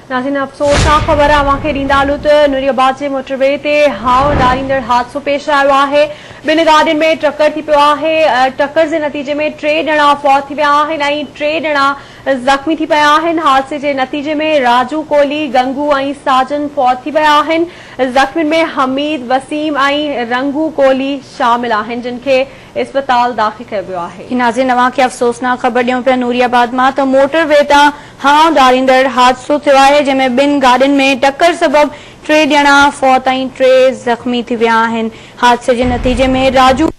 नाज़रीन अफ़सोसनाक ख़बर अव्हांखे ॾींदालूं त नूरियाबाद जे मोटरवे ते हाव ॾारींदड़ हादसो पेश आयो आहे। ॿिनि गाॾियुनि में टक्कर थी पियो आहे। टक्कर जे नतीजे में 3 ॼणा फौत थी विया आहिनि ऐं 3 ॼणा ज़ख़्मी थी पिया आहिनि। हादसे जे नतीजे में राजू कोहली, गंगू ऐं साजन फौत थी विया आहिनि। ज़ख़्मियुनि में हमीद, वसीम ऐं रंगू कोहली शामिल आहिनि, जिन खे अस्पताल दाख़िल कयो वियो आहे। नाज़रीन अव्हांखे अफ़सोसनाक ख़बर ॾियूं पिया नूरियाबाद मां त मोटरवे तां हाव ॾारींदड़ हादसो थियो आहे, जंहिंमें 2 गाॾियुनि में टक्कर सबबि 3 ॼणा फौत ऐं 3 ज़ख़्मी थी विया आहिनि। हादसे जे नतीजे में राजू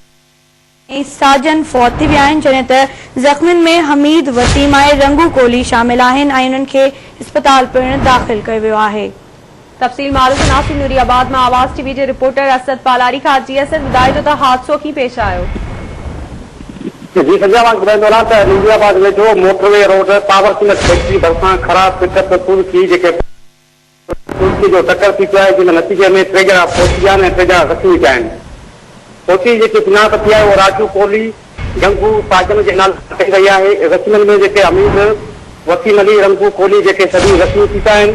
ऐं साजन फौत थी विया आहिनि, जॾहिं त ज़ख़्मियुनि में हमीद, वसीम ऐं रंगू कोहली शामिल आहिनि ऐं उन्हनि खे अस्पताल पिणु दाख़िल कयो वियो आहे। तफ़सील मालूम कनासीं नूरियाबाद में आवाज़ टीवी के रिपोर्टर असद पालारी का। जी असद, ॿुधाए जो त हादसो कीअं पेश आयो? जी संजय मां ॿुधाईंदो त नूरियाबाद वेझो motorway road power cement factory भरिसां ख़राब पिकअप तुर्की जेके तुर्की जो टक्कर थी पियो आहे, जिन नतीजे में 3 ॼणा पहुची विया आहिनि ऐं 3 ॼणा ज़ख़्मी थिया आहिनि। पहुची जेकी सुञाणप थी आहे उहो राजू कोहली, गंगू, साजन जे नाले कई वई आहे। ज़ख़्मियुनि में जेके हमीद, वसीम अली, रंगू कोहली जेके सभी ज़ख़्मी थी पिया आहिनि,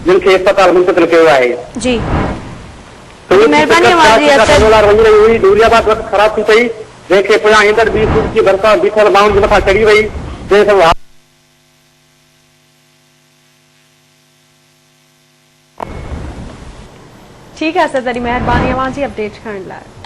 जिन खे अस्पताल मुंतक़िल कयो आहे। जी वञी रही हुई, नूरियाबाद वक़्तु ख़राब थी पई, जंहिंखे पोयां ईंदड़ ॿी तुर्की भरिसां बीठल माण्हुनि जे मथां चढ़ी वई, जंहिं सां ठीक है असद, वॾी महिरबानी अव्हां जी अपडेट करण लाइ।